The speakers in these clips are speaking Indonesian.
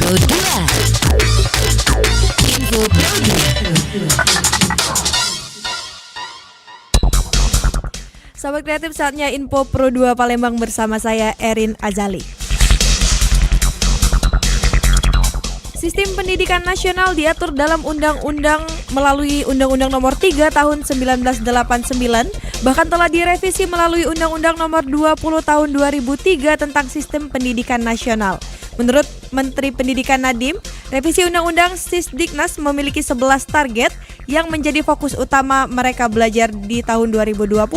Pro 2. Info Pro 2. Sahabat kreatif, saatnya Info Pro 2 Palembang bersama saya Erin Azali. Sistem pendidikan nasional diatur dalam undang-undang melalui Undang-Undang Nomor 3 Tahun 1989, bahkan telah direvisi melalui Undang-Undang Nomor 20 Tahun 2003 tentang Sistem Pendidikan Nasional. Menurut Menteri Pendidikan Nadiem, revisi Undang-Undang Sisdiknas memiliki 11 target yang menjadi fokus utama mereka belajar di tahun 2020-2035.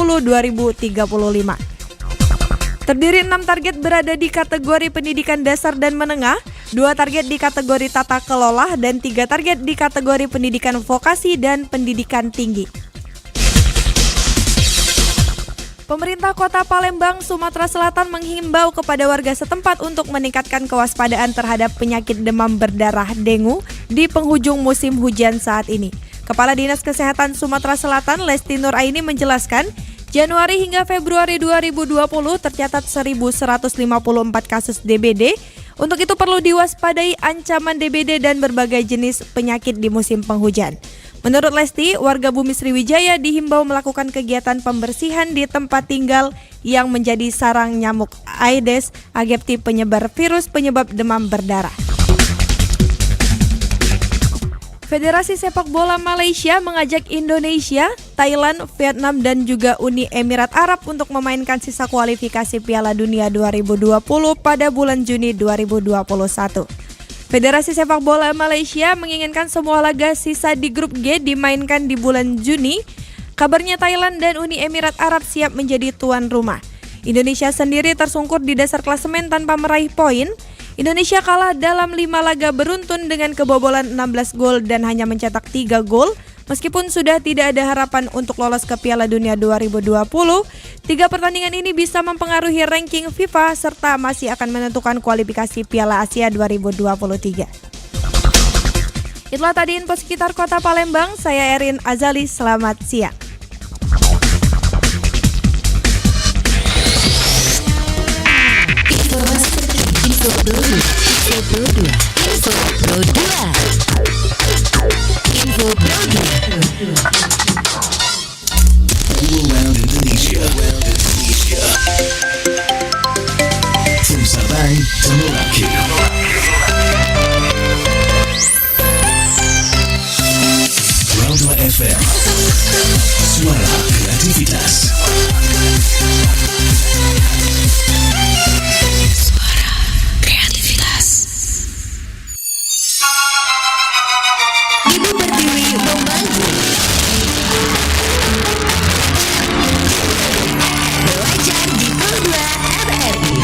Terdiri 6 target berada di kategori pendidikan dasar dan menengah, 2 target di kategori tata kelola, dan 3 target di kategori pendidikan vokasi dan pendidikan tinggi. Pemerintah Kota Palembang, Sumatera Selatan menghimbau kepada warga setempat untuk meningkatkan kewaspadaan terhadap penyakit demam berdarah dengue di penghujung musim hujan saat ini. Kepala Dinas Kesehatan Sumatera Selatan, Lesti Nuraini menjelaskan, Januari hingga Februari 2020 tercatat 1.154 kasus DBD. Untuk itu perlu diwaspadai ancaman DBD dan berbagai jenis penyakit di musim penghujan. Menurut Lesti, warga Bumi Sriwijaya dihimbau melakukan kegiatan pembersihan di tempat tinggal yang menjadi sarang nyamuk Aedes aegypti penyebar virus penyebab demam berdarah. Federasi Sepak Bola Malaysia mengajak Indonesia, Thailand, Vietnam, dan juga Uni Emirat Arab untuk memainkan sisa kualifikasi Piala Dunia 2020 pada bulan Juni 2021. Federasi Sepak Bola Malaysia menginginkan semua laga sisa di grup G dimainkan di bulan Juni. Kabarnya Thailand dan Uni Emirat Arab siap menjadi tuan rumah. Indonesia sendiri tersungkur di dasar klasemen tanpa meraih poin. Indonesia kalah dalam 5 laga beruntun dengan kebobolan 16 gol dan hanya mencetak 3 gol. Meskipun sudah tidak ada harapan untuk lolos ke Piala Dunia 2020, 3 pertandingan ini bisa mempengaruhi ranking FIFA serta masih akan menentukan kualifikasi Piala Asia 2023. Itulah tadi info sekitar Kota Palembang, saya Erin Azali, selamat siang. Info Pro 2. Info Pro 2. Info Pro 2. All around Indonesia. From Sabang to Merauke. Pro 2 FM. Suara kreativitas. Ibu Pertiwi membantu. Belajar di Pro 2 RRI.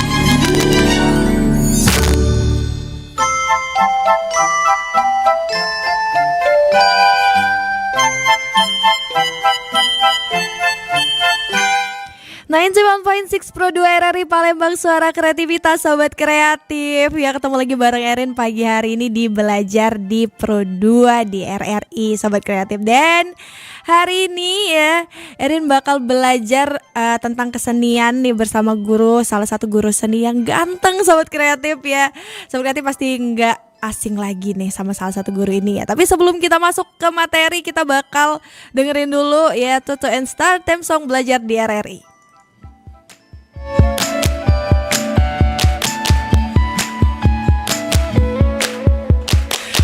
.6 Pro 2 RRI Palembang, suara kreativitas sobat kreatif. Ya, ketemu lagi bareng Erin pagi hari ini di Belajar di Pro 2 di RRI sobat kreatif. Dan hari ini ya Erin bakal belajar tentang kesenian nih bersama guru, salah satu guru seni yang ganteng sobat kreatif ya. Sobat kreatif pasti nggak asing lagi nih sama salah satu guru ini ya. Tapi sebelum kita masuk ke materi, kita bakal dengerin dulu ya Tutu and Star theme song Belajar di RRI.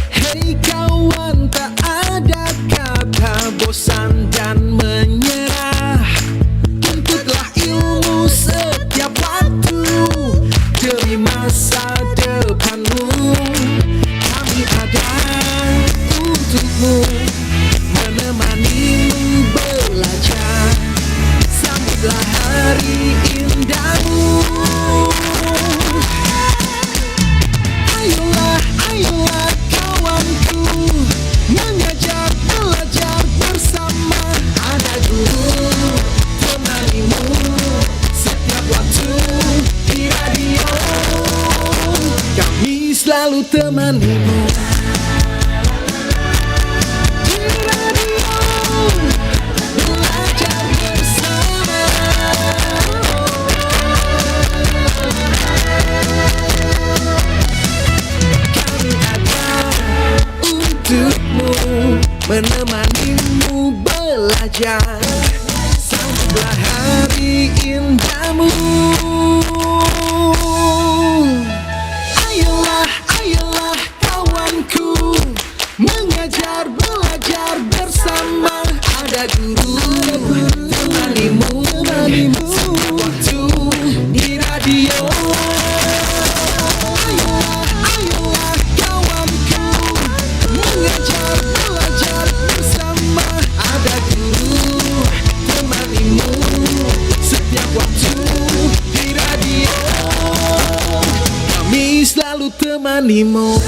Hei kawan, tak ada kata bosan dan menyerah. Tuntutlah ilmu setiap waktu demi masa depanmu. Kami ada untukmu, menemanimu belajar. Sambutlah hari indahmu. Ayolah, ayolah kawanku, mengajar belajar bersama. Ada guru temanimu setiap waktu di radio. Kami selalu temanimu di radio. Belajar bersama. Kami menemanimu belajar sampai hari indahmu. Ayolah, ayolah kawanku, mengajar belajar bersama. Ada guru temanimu waktu di radio. Ayolah, ayolah kawanku, mengajar belajar bersama. Ada guru temanimu setiap waktu di radio. Kami selalu temanimu.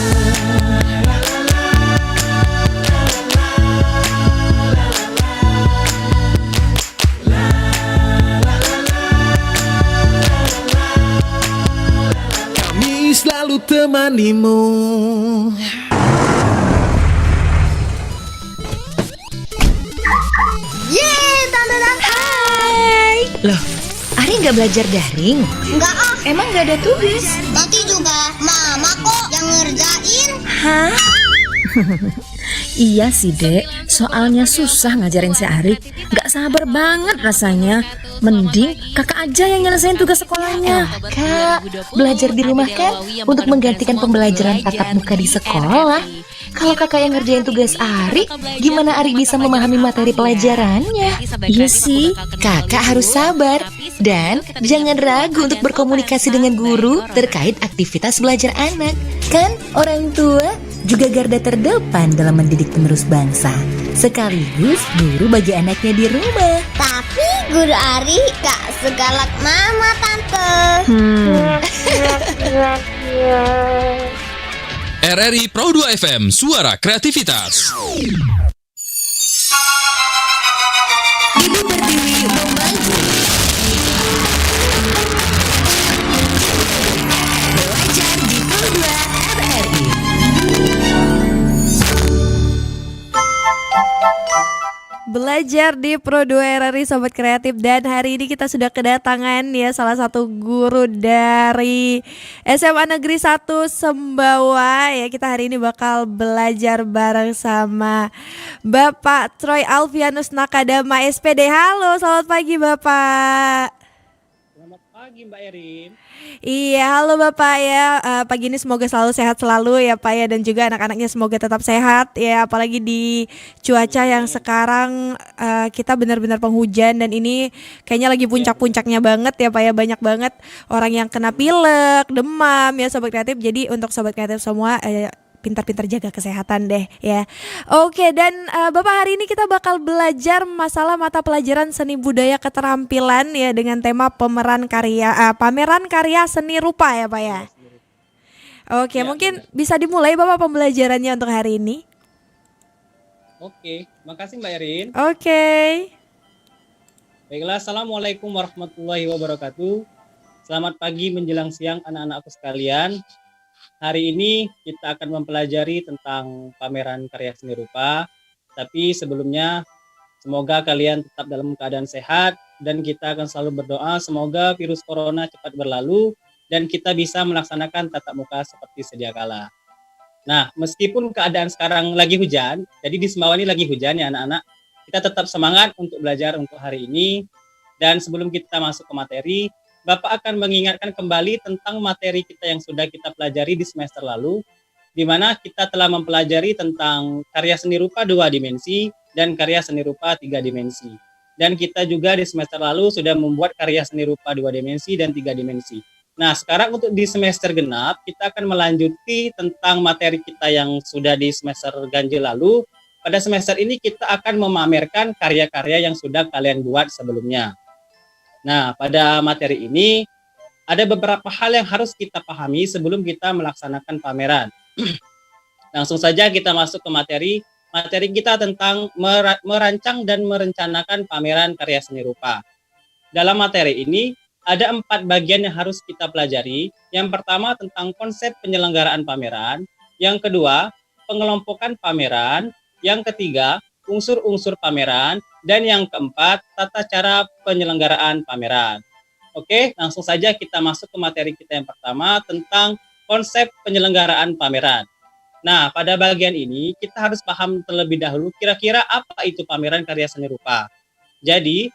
Kami selalu temanimu. Yeay, Tante. Hai. Loh, Ari nggak belajar daring? Enggak ah, Emang nggak ada tugas? nanti juga Mama kok yang ngerjain. Hah? Iya sih, Dek. Soalnya susah ngajarin si Ari. Nggak sabar banget rasanya. Mending kakak aja yang nyelesain tugas sekolahnya. Kak, belajar di rumah kan untuk menggantikan pembelajaran tatap muka di sekolah. Kalau kakak yang ngerjain tugas Ari, gimana Ari bisa memahami materi pelajarannya? Iya sih. Kakak harus sabar dan jangan ragu untuk berkomunikasi dengan guru terkait aktivitas belajar anak. Kan orang tua juga garda terdepan dalam mendidik penerus bangsa. Sekaligus guru bagi anaknya di rumah. Tapi Guru Ari gak segalak Mama, Tante. RRI Pro 2 FM, suara kreativitas. Ibu Pertiwi memaju. Belajar di Pro 2 RRI. Belajar di Pro 2 RRI Sobat Kreatif. Dan hari ini kita sudah kedatangan ya salah satu guru dari SMA Negeri 1 Sembawa ya. Kita hari ini bakal belajar bareng sama Bapak Troy Alfianus Nakadama SPD. Halo, selamat pagi Bapak. Selamat pagi Mbak Erin. Iya, halo Bapak ya. Pagi ini semoga selalu sehat selalu ya Pak ya, dan juga anak-anaknya semoga tetap sehat ya, apalagi di cuaca yang sekarang kita benar-benar penghujan dan ini kayaknya lagi puncak-puncaknya banget ya Pak ya, banyak banget orang yang kena pilek, demam ya Sobat Kreatif. Jadi untuk Sobat Kreatif semua pintar-pintar jaga kesehatan deh ya. Oke, dan Bapak hari ini kita bakal belajar masalah mata pelajaran seni budaya keterampilan ya dengan tema pameran karya seni rupa ya Pak ya. Oke, mungkin bisa dimulai Bapak pembelajarannya untuk hari ini. Oke, makasih Mbak Erin. Oke. Baiklah, Assalamualaikum warahmatullahi wabarakatuh. Selamat pagi menjelang siang anak-anakku sekalian. Hari ini kita akan mempelajari tentang pameran karya seni rupa. Tapi sebelumnya semoga kalian tetap dalam keadaan sehat dan kita akan selalu berdoa semoga virus corona cepat berlalu dan kita bisa melaksanakan tatap muka seperti sedia kala. Nah, meskipun keadaan sekarang lagi hujan, jadi di Sembawa ini lagi hujan ya anak-anak, kita tetap semangat untuk belajar untuk hari ini. Dan sebelum kita masuk ke materi, Bapak akan mengingatkan kembali tentang materi kita yang sudah kita pelajari di semester lalu, di mana kita telah mempelajari tentang karya seni rupa 2 dimensi dan karya seni rupa 3 dimensi. Dan kita juga di semester lalu sudah membuat karya seni rupa 2 dimensi dan 3 dimensi. Nah, sekarang untuk di semester genap, kita akan melanjuti tentang materi kita yang sudah di semester ganjil lalu. Pada semester ini kita akan memamerkan karya-karya yang sudah kalian buat sebelumnya. Nah, pada materi ini ada beberapa hal yang harus kita pahami sebelum kita melaksanakan pameran. Langsung saja kita masuk ke materi. Materi kita tentang merancang dan merencanakan pameran karya seni rupa. Dalam materi ini ada 4 bagian yang harus kita pelajari. Yang pertama tentang konsep penyelenggaraan pameran. Yang kedua, pengelompokan pameran. Yang ketiga, unsur-unsur pameran. Dan yang keempat, tata cara penyelenggaraan pameran. Oke, langsung saja kita masuk ke materi kita yang pertama tentang konsep penyelenggaraan pameran. Nah, pada bagian ini kita harus paham terlebih dahulu kira-kira apa itu pameran karya seni rupa. Jadi,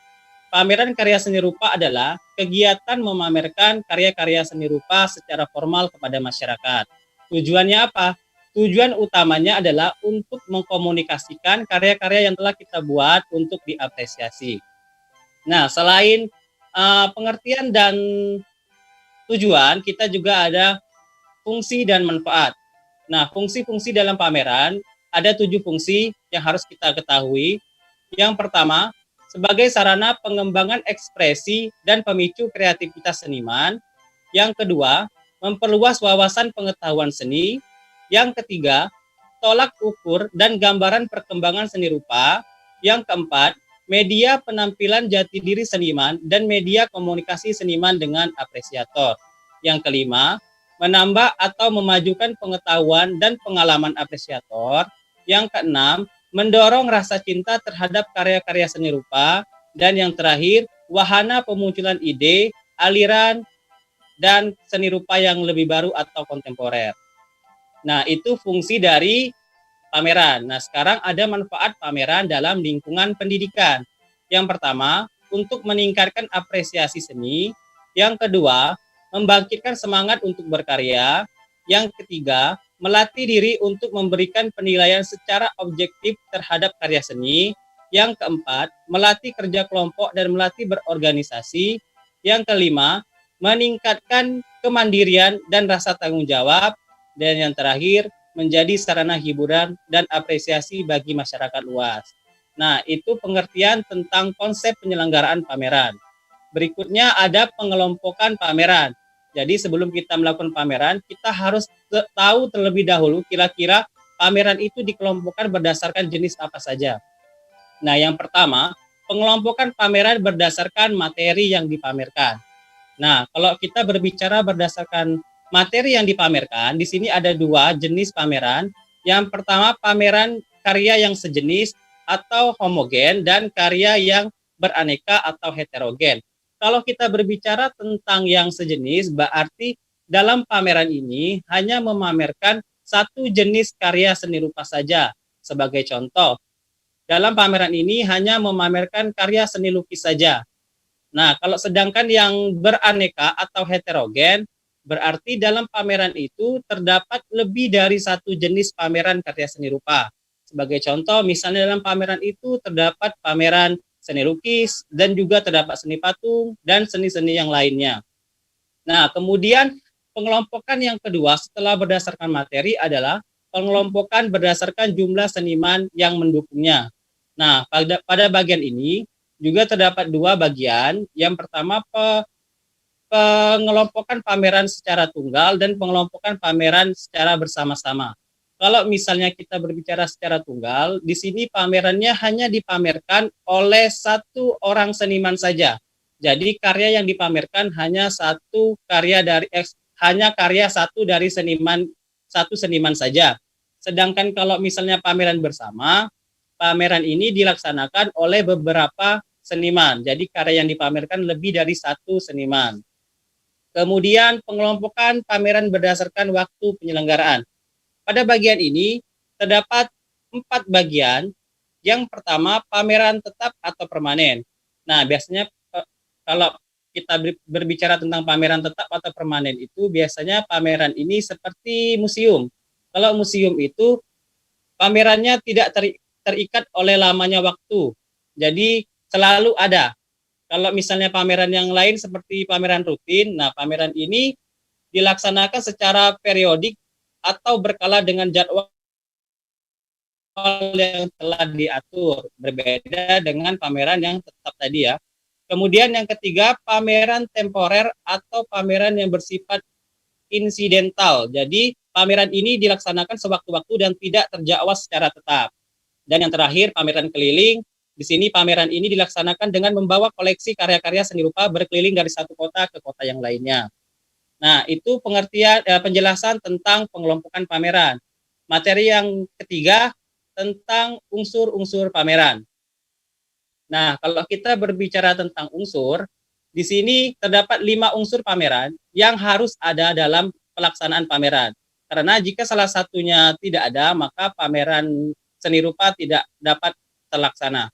pameran karya seni rupa adalah kegiatan memamerkan karya-karya seni rupa secara formal kepada masyarakat. Tujuannya apa? Tujuan utamanya adalah untuk mengkomunikasikan karya-karya yang telah kita buat untuk diapresiasi. Nah, selain pengertian dan tujuan, kita juga ada fungsi dan manfaat. Nah, fungsi-fungsi dalam pameran ada 7 fungsi yang harus kita ketahui. Yang pertama, sebagai sarana pengembangan ekspresi dan pemicu kreativitas seniman. Yang kedua, memperluas wawasan pengetahuan seni. Yang ketiga, tolak ukur dan gambaran perkembangan seni rupa. Yang keempat, media penampilan jati diri seniman dan media komunikasi seniman dengan apresiator. Yang kelima, menambah atau memajukan pengetahuan dan pengalaman apresiator. Yang keenam, mendorong rasa cinta terhadap karya-karya seni rupa. Dan yang terakhir, wahana pemunculan ide, aliran, dan seni rupa yang lebih baru atau kontemporer. Nah, itu fungsi dari pameran. Nah, sekarang ada manfaat pameran dalam lingkungan pendidikan. Yang pertama, untuk meningkatkan apresiasi seni. Yang kedua, membangkitkan semangat untuk berkarya. Yang ketiga, melatih diri untuk memberikan penilaian secara objektif terhadap karya seni. Yang keempat, melatih kerja kelompok dan melatih berorganisasi. Yang kelima, meningkatkan kemandirian dan rasa tanggung jawab. Dan yang terakhir, menjadi sarana hiburan dan apresiasi bagi masyarakat luas. Nah, itu pengertian tentang konsep penyelenggaraan pameran. Berikutnya ada pengelompokan pameran. Jadi sebelum kita melakukan pameran, kita harus tahu terlebih dahulu kira-kira pameran itu dikelompokkan berdasarkan jenis apa saja. Nah, yang pertama, pengelompokan pameran berdasarkan materi yang dipamerkan. Nah, kalau kita berbicara berdasarkan materi yang dipamerkan, di sini ada 2 jenis pameran. Yang pertama, pameran karya yang sejenis atau homogen dan karya yang beraneka atau heterogen. Kalau kita berbicara tentang yang sejenis, berarti dalam pameran ini hanya memamerkan satu jenis karya seni rupa saja. Sebagai contoh, dalam pameran ini hanya memamerkan karya seni lukis saja. Nah, kalau sedangkan yang beraneka atau heterogen, berarti dalam pameran itu terdapat lebih dari satu jenis pameran karya seni rupa. Sebagai contoh, misalnya dalam pameran itu terdapat pameran seni lukis, dan juga terdapat seni patung, dan seni-seni yang lainnya. Nah, kemudian pengelompokan yang kedua setelah berdasarkan materi adalah pengelompokan berdasarkan jumlah seniman yang mendukungnya. Nah, pada bagian ini juga terdapat 2 bagian. Yang pertama, pengelompokan pameran secara tunggal dan pengelompokan pameran secara bersama-sama. Kalau misalnya kita berbicara secara tunggal, di sini pamerannya hanya dipamerkan oleh satu orang seniman saja. Jadi karya yang dipamerkan hanya karya satu dari satu seniman saja. Sedangkan kalau misalnya pameran bersama, pameran ini dilaksanakan oleh beberapa seniman. Jadi karya yang dipamerkan lebih dari satu seniman. Kemudian pengelompokan pameran berdasarkan waktu penyelenggaraan. Pada bagian ini terdapat 4 bagian. Yang pertama, pameran tetap atau permanen. Nah, biasanya kalau kita berbicara tentang pameran tetap atau permanen itu biasanya pameran ini seperti museum. Kalau museum itu pamerannya tidak terikat oleh lamanya waktu. Jadi selalu ada. Kalau misalnya pameran yang lain seperti pameran rutin, nah pameran ini dilaksanakan secara periodik atau berkala dengan jadwal yang telah diatur, berbeda dengan pameran yang tetap tadi ya. Kemudian yang ketiga, pameran temporer atau pameran yang bersifat insidental. Jadi pameran ini dilaksanakan sewaktu-waktu dan tidak terjadwal secara tetap. Dan yang terakhir, pameran keliling. Di sini pameran ini dilaksanakan dengan membawa koleksi karya-karya seni rupa berkeliling dari satu kota ke kota yang lainnya. Nah, itu penjelasan tentang pengelompokan pameran. Materi yang ketiga tentang unsur-unsur pameran. Nah, kalau kita berbicara tentang unsur, di sini terdapat 5 unsur pameran yang harus ada dalam pelaksanaan pameran. Karena jika salah satunya tidak ada, maka pameran seni rupa tidak dapat terlaksana.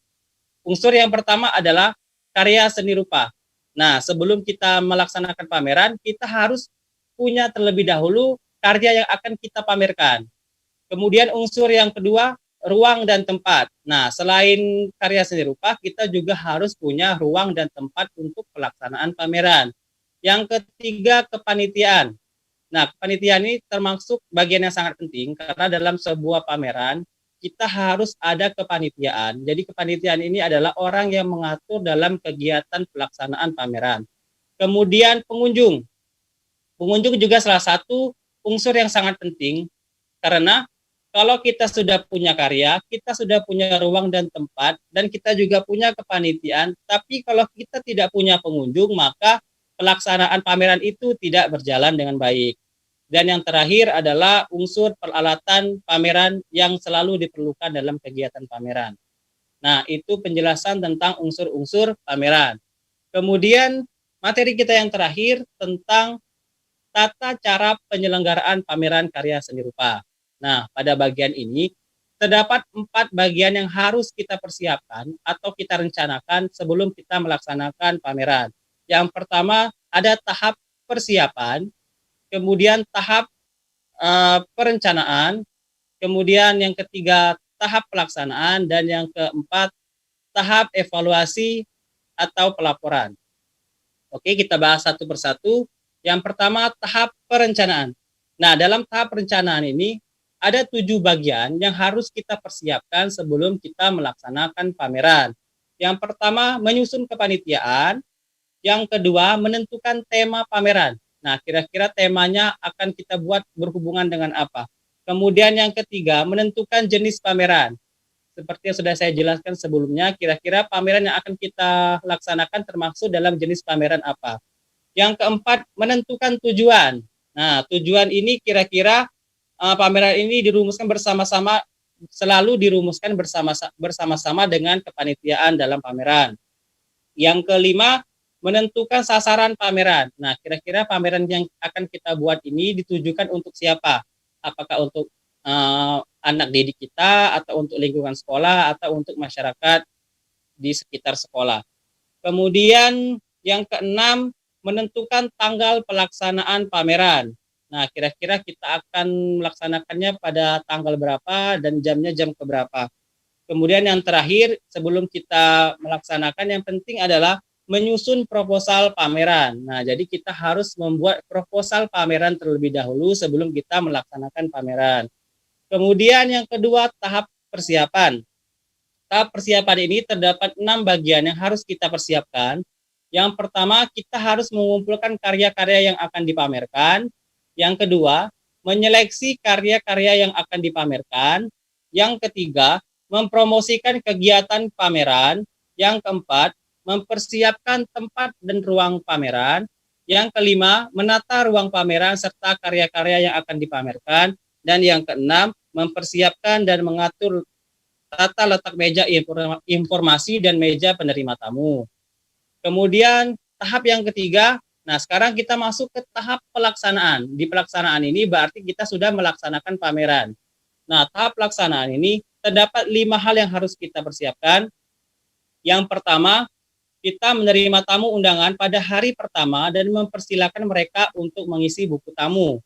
Unsur yang pertama adalah karya seni rupa. Nah, sebelum kita melaksanakan pameran, kita harus punya terlebih dahulu karya yang akan kita pamerkan. Kemudian unsur yang kedua, ruang dan tempat. Nah, selain karya seni rupa, kita juga harus punya ruang dan tempat untuk pelaksanaan pameran. Yang ketiga, kepanitiaan. Nah, kepanitiaan ini termasuk bagian yang sangat penting karena dalam sebuah pameran kita harus ada kepanitiaan. Jadi kepanitiaan ini adalah orang yang mengatur dalam kegiatan pelaksanaan pameran. Kemudian pengunjung. Pengunjung juga salah satu unsur yang sangat penting karena kalau kita sudah punya karya, kita sudah punya ruang dan tempat, dan kita juga punya kepanitiaan, tapi kalau kita tidak punya pengunjung, maka pelaksanaan pameran itu tidak berjalan dengan baik. Dan yang terakhir adalah unsur peralatan pameran yang selalu diperlukan dalam kegiatan pameran. Nah, itu penjelasan tentang unsur-unsur pameran. Kemudian materi kita yang terakhir tentang tata cara penyelenggaraan pameran karya seni rupa. Nah, pada bagian ini terdapat 4 bagian yang harus kita persiapkan atau kita rencanakan sebelum kita melaksanakan pameran. Yang pertama ada tahap persiapan, kemudian tahap perencanaan, kemudian yang ketiga tahap pelaksanaan, dan yang keempat tahap evaluasi atau pelaporan. Oke, kita bahas satu persatu. Yang pertama tahap perencanaan. Nah, dalam tahap perencanaan ini ada 7 bagian yang harus kita persiapkan sebelum kita melaksanakan pameran. Yang pertama, menyusun kepanitiaan. Yang kedua, menentukan tema pameran. Nah, kira-kira temanya akan kita buat berhubungan dengan apa. Kemudian yang ketiga, menentukan jenis pameran. Seperti yang sudah saya jelaskan sebelumnya, kira-kira pameran yang akan kita laksanakan termasuk dalam jenis pameran apa. Yang keempat, menentukan tujuan. Nah, tujuan ini kira-kira pameran ini dirumuskan bersama-sama, selalu dirumuskan bersama-sama dengan kepanitiaan dalam pameran. Yang kelima, menentukan sasaran pameran. Nah, kira-kira pameran yang akan kita buat ini ditujukan untuk siapa? Apakah untuk anak didik kita, atau untuk lingkungan sekolah, atau untuk masyarakat di sekitar sekolah. Kemudian yang keenam, menentukan tanggal pelaksanaan pameran. Nah, kira-kira kita akan melaksanakannya pada tanggal berapa dan jamnya jam keberapa. Kemudian yang terakhir, sebelum kita melaksanakan, yang penting adalah menyusun proposal pameran. Nah, jadi kita harus membuat proposal pameran terlebih dahulu sebelum kita melaksanakan pameran. Kemudian yang kedua, tahap persiapan. Tahap persiapan ini terdapat 6 bagian yang harus kita persiapkan. Yang pertama, kita harus mengumpulkan karya-karya yang akan dipamerkan. Yang kedua, menyeleksi karya-karya yang akan dipamerkan. Yang ketiga, mempromosikan kegiatan pameran. Yang keempat, mempersiapkan tempat dan ruang pameran. Yang kelima, menata ruang pameran serta karya-karya yang akan dipamerkan. Dan yang keenam, mempersiapkan dan mengatur tata letak meja informasi dan meja penerima tamu. Kemudian tahap yang ketiga, nah sekarang kita masuk ke tahap pelaksanaan. Di pelaksanaan ini berarti kita sudah melaksanakan pameran. Nah, tahap pelaksanaan ini terdapat 5 hal yang harus kita persiapkan. Yang pertama, kita menerima tamu undangan pada hari pertama dan mempersilahkan mereka untuk mengisi buku tamu.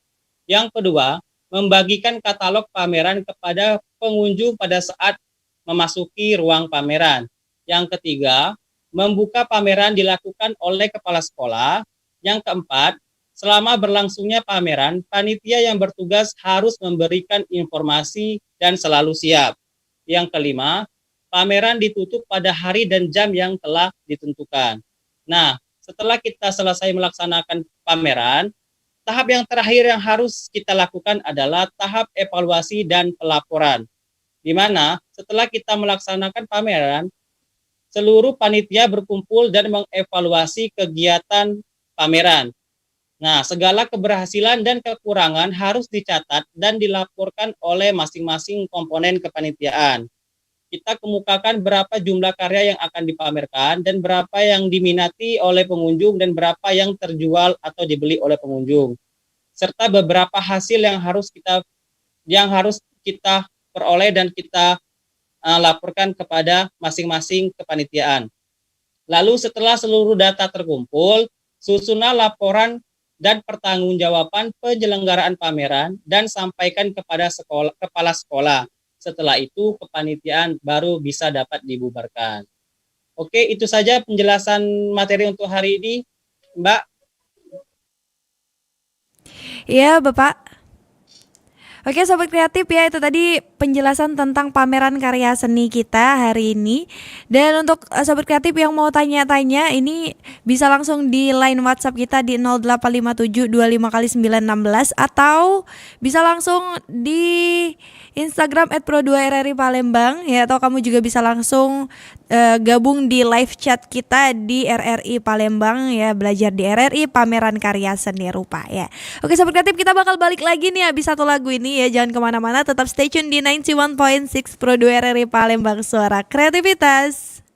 Yang kedua, membagikan katalog pameran kepada pengunjung pada saat memasuki ruang pameran. Yang ketiga, membuka pameran dilakukan oleh kepala sekolah. Yang keempat, selama berlangsungnya pameran, panitia yang bertugas harus memberikan informasi dan selalu siap. Yang kelima, pameran ditutup pada hari dan jam yang telah ditentukan. Nah, setelah kita selesai melaksanakan pameran, tahap yang terakhir yang harus kita lakukan adalah tahap evaluasi dan pelaporan. Di mana setelah kita melaksanakan pameran, seluruh panitia berkumpul dan mengevaluasi kegiatan pameran. Nah, segala keberhasilan dan kekurangan harus dicatat dan dilaporkan oleh masing-masing komponen kepanitiaan. Kita kemukakan berapa jumlah karya yang akan dipamerkan dan berapa yang diminati oleh pengunjung dan berapa yang terjual atau dibeli oleh pengunjung. serta beberapa hasil yang harus kita peroleh dan kita laporkan kepada masing-masing kepanitiaan. Lalu setelah seluruh data terkumpul, susunlah laporan dan pertanggungjawaban penyelenggaraan pameran dan sampaikan kepada kepala sekolah. Setelah itu kepanitiaan baru bisa dapat dibubarkan. Oke, itu saja penjelasan materi untuk hari ini, Mbak. Iya, Bapak. Oke Sobat Kreatif ya, itu tadi penjelasan tentang pameran karya seni kita hari ini. Dan untuk Sobat Kreatif yang mau tanya-tanya, ini bisa langsung di line WhatsApp kita di 085725x916 atau bisa langsung di Instagram @pro2rri Palembang ya, atau kamu juga bisa langsung gabung di live chat kita di RRI Palembang ya, belajar di RRI pameran karya seni rupa ya. Oke Sobat Kreatif, kita bakal balik lagi nih habis satu lagu ini ya, jangan kemana-mana, tetap stay tune di 91.6 Pro 2 RRI Palembang, suara kreativitas.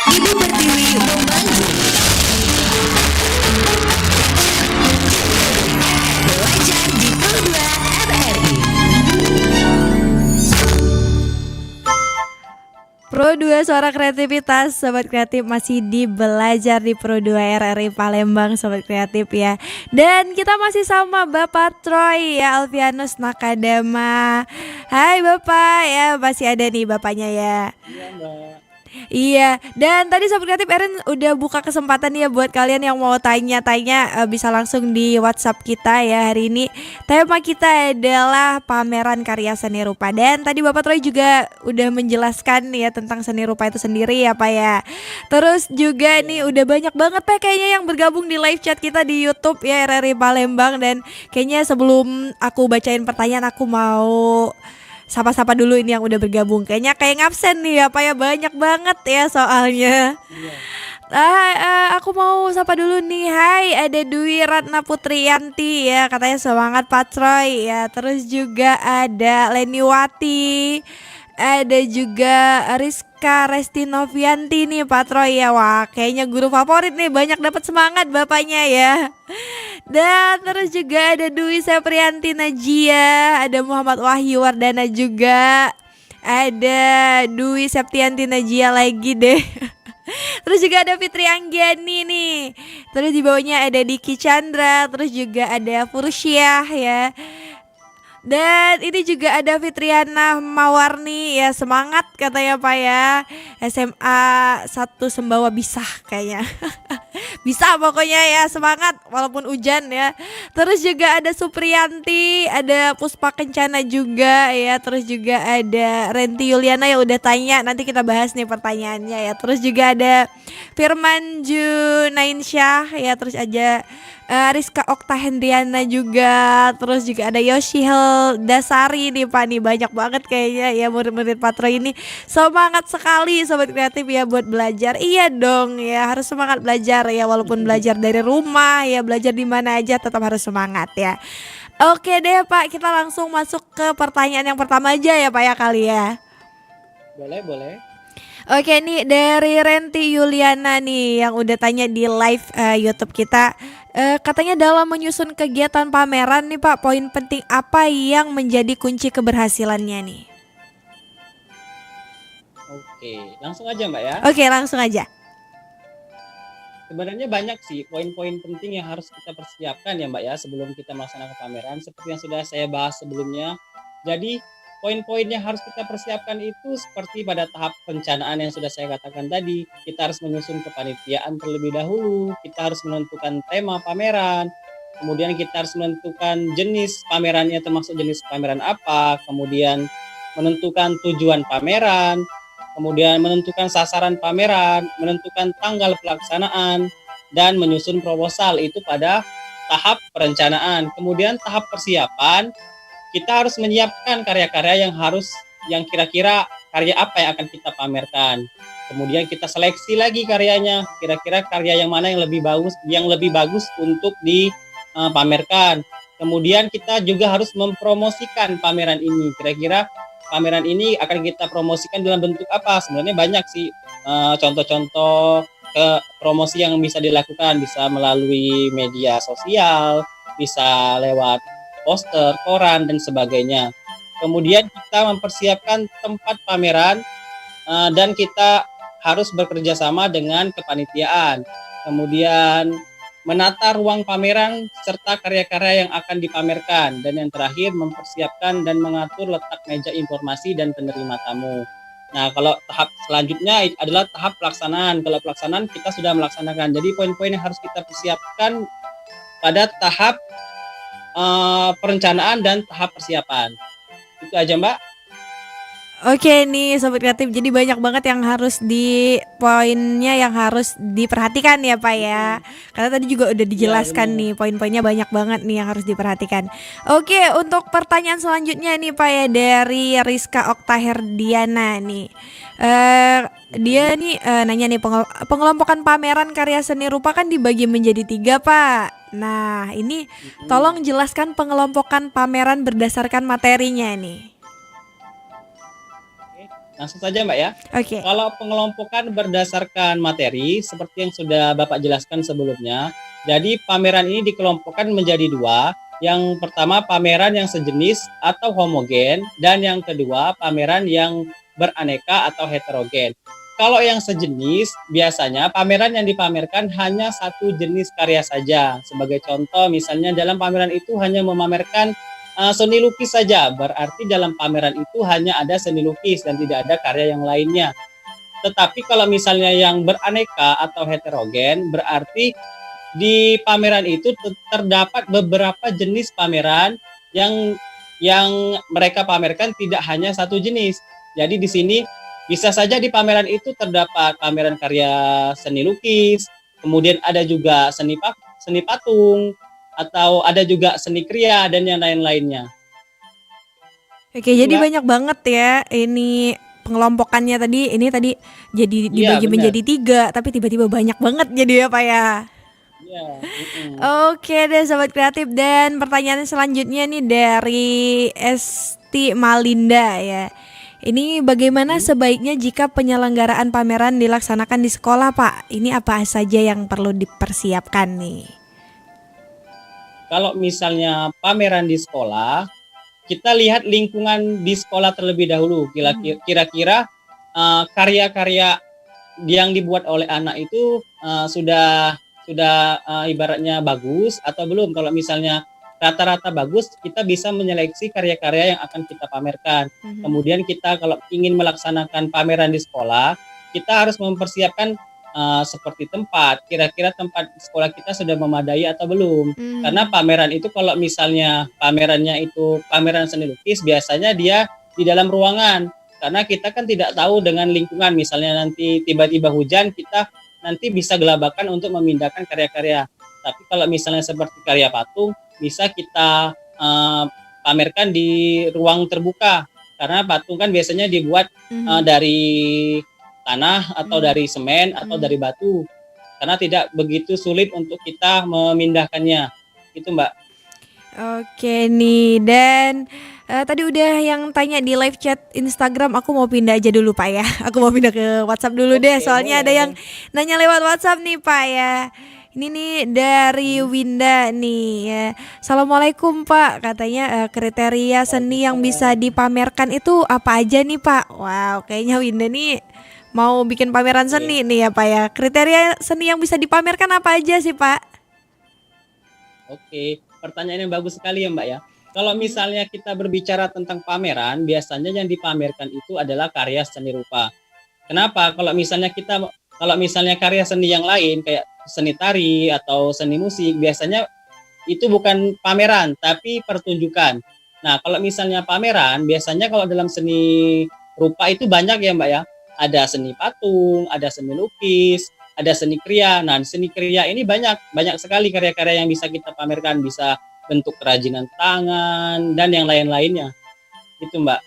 Ibu Pertiwi membantu belajar di Pro 2 RRI. Pro 2 suara kreativitas, Sobat Kreatif masih di belajar di Pro 2 RRI Palembang, Sobat Kreatif ya. Dan kita masih sama Bapak Troy ya, Alfianus Nakadama. Hai Bapak ya, masih ada nih Bapaknya ya. Iya, Mbak. Iya, dan tadi Sobat Kreatif Erin udah buka kesempatan ya buat kalian yang mau tanya-tanya, bisa langsung di WhatsApp kita ya. Hari ini tema kita adalah pameran karya seni rupa, dan tadi Bapak Troy juga udah menjelaskan ya tentang seni rupa itu sendiri ya Pak ya. Terus juga nih udah banyak banget Pak kayaknya yang bergabung di live chat kita di YouTube ya RRI Palembang, dan kayaknya sebelum aku bacain pertanyaan aku mau sapa-sapa dulu ini yang udah bergabung. Kayaknya kayak ngabsen nih ya Pak ya, banyak banget ya soalnya. Aku mau sapa dulu nih. Hai, ada Dwi Ratna Putriyanti ya, katanya semangat Pak Troy ya. Terus juga ada Leniwati, ada juga Rizka Resti Novianti nih Pak Troy ya. Wah, kayaknya guru favorit nih, banyak dapat semangat bapaknya ya. Dan terus juga ada Dwi Seprianti Najia, ada Muhammad Wahyu Wardana juga, ada Dwi Septianti Najia lagi deh. Terus juga ada Fitri Anggiani nih. Terus di bawahnya ada Diki Chandra, terus juga ada Fursyah ya. Dan ini juga ada Fitriana Mawarni ya, semangat katanya Pak ya. SMA 1 Sembawa bisa kayaknya. Bisa pokoknya ya, semangat walaupun hujan ya. Terus juga ada Supriyanti, ada Puspa Kencana juga ya. Terus juga ada Renti Yuliana yang udah tanya, nanti kita bahas nih pertanyaannya ya. Terus juga ada Firman Junainsyah ya. Terus aja Rizka Okta Hendriana juga. Terus juga ada Yoshihel Dasari nih Pak, nih banyak banget kayaknya ya murid-murid Patro ini. Semangat sekali Sobat Kreatif ya buat belajar. Iya dong ya, harus semangat belajar ya, walaupun belajar dari rumah ya, belajar di mana aja tetap harus semangat ya. Oke deh Pak, kita langsung masuk ke pertanyaan yang pertama aja ya Pak ya kali ya. Boleh. Oke nih dari Renti Yuliana nih yang udah tanya di live YouTube kita. Katanya dalam menyusun kegiatan pameran nih Pak, poin penting apa yang menjadi kunci keberhasilannya nih? Oke, langsung aja Mbak ya. Oke, langsung aja. Sebenarnya banyak sih poin-poin penting yang harus kita persiapkan ya Mbak ya sebelum kita melaksanakan pameran. Seperti yang sudah saya bahas sebelumnya. Jadi poin-poin yang harus kita persiapkan itu seperti pada tahap perencanaan yang sudah saya katakan tadi. Kita harus menyusun kepanitiaan terlebih dahulu, kita harus menentukan tema pameran, kemudian kita harus menentukan jenis pamerannya termasuk jenis pameran apa, kemudian menentukan tujuan pameran, kemudian menentukan sasaran pameran, menentukan tanggal pelaksanaan, dan menyusun proposal itu pada tahap perencanaan. Kemudian tahap persiapan, kita harus menyiapkan karya-karya yang kira-kira karya apa yang akan kita pamerkan. Kemudian kita seleksi lagi karyanya, kira-kira karya yang mana yang lebih bagus untuk dipamerkan. Kemudian kita juga harus mempromosikan pameran ini. Kira-kira pameran ini akan kita promosikan dalam bentuk apa? Sebenarnya banyak sih contoh-contoh promosi yang bisa dilakukan, bisa melalui media sosial, bisa lewat poster, koran, dan sebagainya. Kemudian kita mempersiapkan tempat pameran dan kita harus bekerja sama dengan kepanitiaan. Kemudian menata ruang pameran serta karya-karya yang akan dipamerkan. Dan yang terakhir mempersiapkan dan mengatur letak meja informasi dan penerima tamu. Nah, kalau tahap selanjutnya adalah tahap pelaksanaan. Kalau pelaksanaan kita sudah melaksanakan. Jadi poin-poin yang harus kita persiapkan pada tahap perencanaan dan tahap persiapan. Itu aja Mbak. Oke nih Sobat Kreatif, jadi banyak banget yang harus poinnya yang harus diperhatikan ya Pak ya. Karena tadi juga udah dijelaskan nih poin-poinnya banyak banget nih yang harus diperhatikan. Oke, untuk pertanyaan selanjutnya nih Pak ya dari Rizka Okta Herdiana nih. Dia nih nanya nih, pengelompokan pameran karya seni rupa kan dibagi menjadi 3 Pak. Nah ini tolong jelaskan pengelompokan pameran berdasarkan materinya nih. Langsung saja Mbak ya. Oke. Kalau pengelompokan berdasarkan materi seperti yang sudah Bapak jelaskan sebelumnya, jadi pameran ini dikelompokkan menjadi 2. Yang pertama pameran yang sejenis atau homogen, dan yang kedua pameran yang beraneka atau heterogen. Kalau yang sejenis, biasanya pameran yang dipamerkan hanya satu jenis karya saja. Sebagai contoh, misalnya dalam pameran itu hanya memamerkan seni lukis saja, berarti dalam pameran itu hanya ada seni lukis dan tidak ada karya yang lainnya. Tetapi kalau misalnya yang beraneka atau heterogen, berarti di pameran itu terdapat beberapa jenis pameran yang mereka pamerkan tidak hanya satu jenis. Jadi di sini bisa saja di pameran itu terdapat pameran karya seni lukis, kemudian ada juga seni patung, atau ada juga seni kriya dan yang lain-lainnya. Oke, jadi banyak banget ya ini pengelompokannya tadi. Ini tadi jadi dibagi menjadi 3, tapi tiba-tiba banyak banget jadi ya Pak ya. Iya. Oke deh Sobat Kreatif, dan pertanyaan selanjutnya nih dari Esti Malinda ya. Ini bagaimana sebaiknya jika penyelenggaraan pameran dilaksanakan di sekolah Pak? Ini apa saja yang perlu dipersiapkan nih? Kalau misalnya pameran di sekolah, kita lihat lingkungan di sekolah terlebih dahulu. Kira-kira karya-karya yang dibuat oleh anak itu sudah ibaratnya bagus atau belum. Kalau misalnya rata-rata bagus, kita bisa menyeleksi karya-karya yang akan kita pamerkan. Kemudian kita kalau ingin melaksanakan pameran di sekolah, kita harus mempersiapkan seperti tempat. Kira-kira tempat sekolah kita sudah memadai atau belum? Karena pameran itu kalau misalnya pamerannya itu pameran seni lukis, biasanya dia di dalam ruangan. Karena kita kan tidak tahu dengan lingkungan, misalnya nanti tiba-tiba hujan, kita nanti bisa gelabakan untuk memindahkan karya-karya. Tapi kalau misalnya seperti karya patung, bisa kita pamerkan di ruang terbuka. Karena patung kan biasanya dibuat dari tanah atau dari semen atau dari batu. Karena tidak begitu sulit untuk kita memindahkannya. Itu Mbak. Oke nih, dan tadi udah yang tanya di live chat Instagram, aku mau pindah aja dulu Pak ya. Aku mau pindah ke WhatsApp dulu deh, soalnya ada yang nanya lewat WhatsApp nih Pak ya. Ini nih dari Winda nih ya. Assalamualaikum Pak, katanya kriteria seni yang bisa dipamerkan itu apa aja nih Pak? Wow, kayaknya Winda nih mau bikin pameran seni nih ya Pak ya. Kriteria seni yang bisa dipamerkan apa aja sih Pak? Oke, pertanyaan yang bagus sekali ya Mbak ya. Kalau misalnya kita berbicara tentang pameran, biasanya yang dipamerkan itu adalah karya seni rupa. Kenapa? Kalau misalnya karya seni yang lain kayak seni tari atau seni musik, biasanya itu bukan pameran tapi pertunjukan. Nah, kalau misalnya pameran, biasanya kalau dalam seni rupa itu banyak ya Mbak ya. Ada seni patung, ada seni lukis, ada seni kriya. Nah, seni kriya ini banyak sekali karya-karya yang bisa kita pamerkan, bisa bentuk kerajinan tangan dan yang lain-lainnya. Itu Mbak.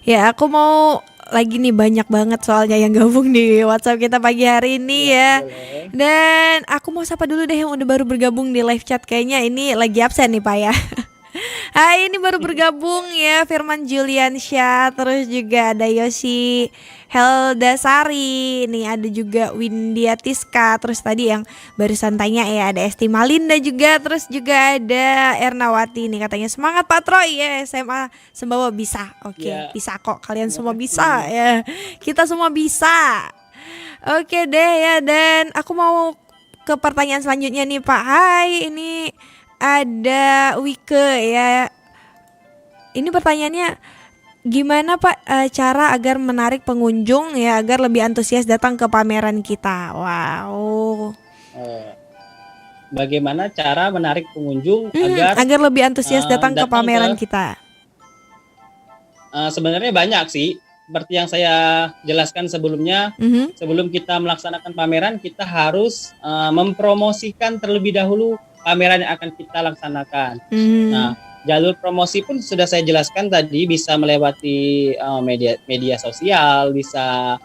Ya, aku mau lagi nih, banyak banget soalnya yang gabung di WhatsApp kita pagi hari ini ya. Boleh. Dan aku mau sapa dulu deh yang udah baru bergabung di live chat, kayaknya ini lagi absen nih Pak ya. Hai, ini baru bergabung ya Firman Juliansyah, terus juga ada Yosi Heldasari, nih ada juga Windia Tiska, terus tadi yang barusan tanya ya ada Esti Malinda juga, terus juga ada Ernawati nih katanya semangat Pak Troy ya, SMA Sembawa bisa. Oke, bisa kok, kalian semua bisa ya. Kita semua bisa. Oke deh ya, dan aku mau ke pertanyaan selanjutnya nih Pak. Hai, ini ada Wike ya. Ini pertanyaannya, gimana Pak cara agar menarik pengunjung ya agar lebih antusias datang ke pameran kita? Wow. Bagaimana cara menarik pengunjung agar lebih antusias datang ke pameran kita? Sebenarnya banyak sih. Seperti yang saya jelaskan sebelumnya, sebelum kita melaksanakan pameran, kita harus mempromosikan terlebih dahulu pameran yang akan kita laksanakan. Nah, jalur promosi pun sudah saya jelaskan tadi, bisa melewati media sosial, bisa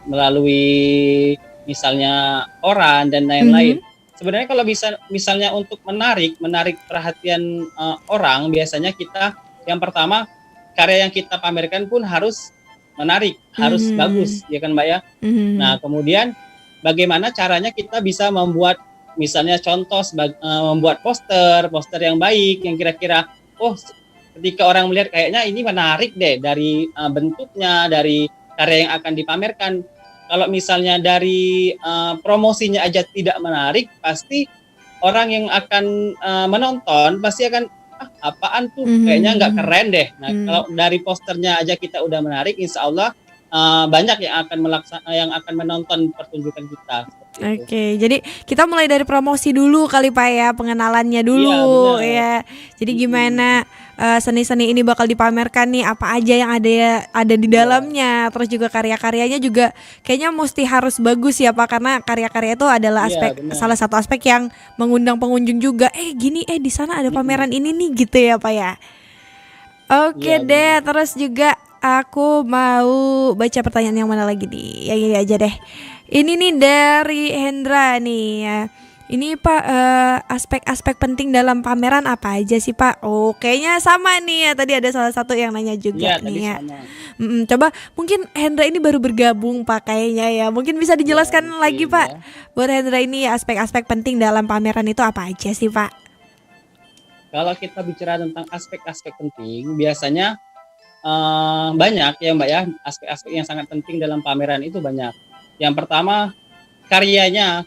melalui misalnya koran dan lain-lain. Sebenarnya kalau bisa misalnya untuk menarik perhatian orang, biasanya kita yang pertama karya yang kita pamerkan pun harus menarik, harus bagus, ya kan Mbak ya. Nah, kemudian bagaimana caranya kita bisa membuat misalnya contoh membuat poster yang baik, yang kira-kira ketika orang melihat kayaknya ini menarik deh dari bentuknya, dari karya yang akan dipamerkan. Kalau misalnya dari promosinya aja tidak menarik, pasti orang yang akan menonton pasti akan apaan tuh, kayaknya nggak keren deh. Nah, kalau dari posternya aja kita udah menarik, insya Allah banyak yang akan menonton pertunjukan kita. Oke, jadi kita mulai dari promosi dulu kali Pak ya, pengenalannya dulu ya. Jadi gimana seni-seni ini bakal dipamerkan nih, apa aja yang ada di dalamnya, terus juga karya-karyanya juga kayaknya mesti harus bagus ya Pak, karena karya-karya itu adalah salah satu aspek yang mengundang pengunjung juga. Gini di sana ada pameran ini nih gitu ya Pak ya. Oke deh, terus juga aku mau baca pertanyaan yang mana lagi nih? Yang ini aja deh. Ini nih dari Hendra nih ya. Ini Pak, aspek-aspek penting dalam pameran apa aja sih Pak? Kayaknya sama nih ya. Tadi ada salah satu yang nanya juga nih ya. Coba mungkin Hendra ini baru bergabung Pak kayaknya ya. Mungkin bisa dijelaskan lagi Pak. Buat Hendra ini aspek-aspek penting dalam pameran itu apa aja sih Pak? Kalau kita bicara tentang aspek-aspek penting, biasanya banyak ya Mbak ya, aspek-aspek yang sangat penting dalam pameran itu banyak. Yang pertama karyanya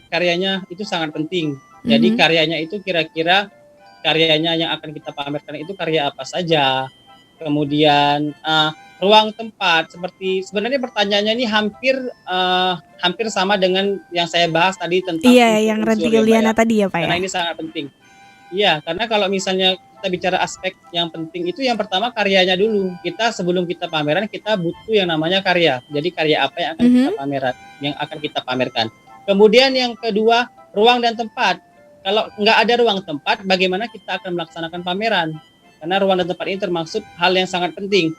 itu sangat penting. Jadi Mhm. karyanya itu kira-kira karyanya yang akan kita pamerkan itu karya apa saja. Kemudian ruang tempat, seperti sebenarnya pertanyaannya ini hampir sama dengan yang saya bahas tadi tentang Iya, yang unsur-unsur Ranti ya Mbak Yuliana ya. tadi ya, Pak, Karena ya? ini sangat penting. Iya, karena kalau misalnya kita bicara aspek yang penting itu yang pertama karyanya dulu. Sebelum kita pameran kita butuh yang namanya karya. Jadi karya apa yang akan kita Mhm. akan kita pamerkan. Kemudian yang kedua, ruang dan tempat. Kalau nggak ada ruang tempat, bagaimana kita akan melaksanakan pameran? Karena ruang dan tempat ini termasuk hal yang sangat penting.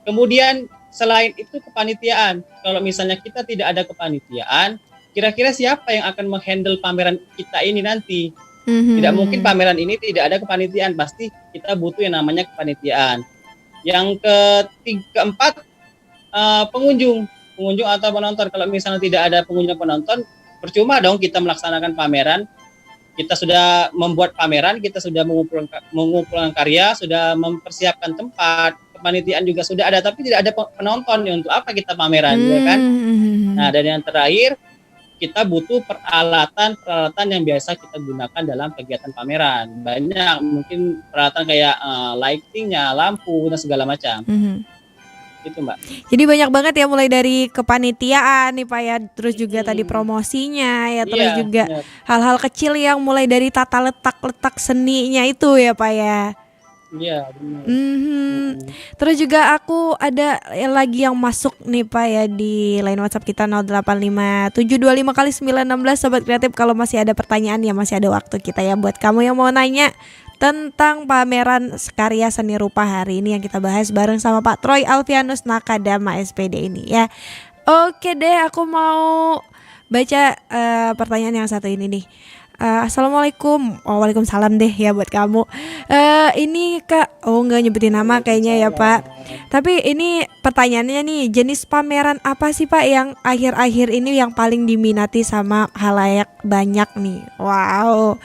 Kemudian selain itu kepanitiaan. Kalau misalnya kita tidak ada kepanitiaan, kira-kira siapa yang akan menghandle pameran kita ini nanti? Tidak mungkin Mhm. pameran ini tidak ada kepanitiaan, pasti kita butuh yang namanya kepanitiaan. Yang keempat, pengunjung atau penonton. Kalau misalnya tidak ada pengunjung penonton, percuma dong kita melaksanakan pameran. Kita sudah membuat pameran, kita sudah mengumpulkan karya, sudah mempersiapkan tempat, kepanitiaan juga sudah ada, tapi tidak ada penonton. Untuk apa kita pameran, ya kan? Nah, Mhm. dan yang terakhir, kita butuh peralatan yang biasa kita gunakan dalam kegiatan pameran. Banyak, mungkin peralatan kayak lightingnya, lampu, dan segala macam. Mhm. Itu Mbak. Jadi banyak banget ya, mulai dari kepanitiaan nih Pak ya, terus juga tadi promosinya ya, terus Iya, juga benar. hal-hal kecil yang mulai dari tata letak seninya itu ya Pak ya. Iya, benar. Mhm. Terus juga aku ada lagi yang masuk nih Pak ya di line WhatsApp kita 085725 kali 916. Sobat kreatif, kalau masih ada pertanyaan ya masih ada waktu kita ya buat kamu yang mau nanya tentang pameran karya seni rupa hari ini yang kita bahas bareng sama Pak Troy Alfianus Nakadama SPD ini ya. Oke deh, aku mau baca pertanyaan yang satu ini nih. Assalamualaikum. Oh, waalaikumsalam deh ya buat kamu. Ini Kak, nggak nyebutin nama kayaknya ya Pak. Tapi ini pertanyaannya nih, jenis pameran apa sih Pak yang akhir-akhir ini yang paling diminati sama halayak banyak nih? Wow.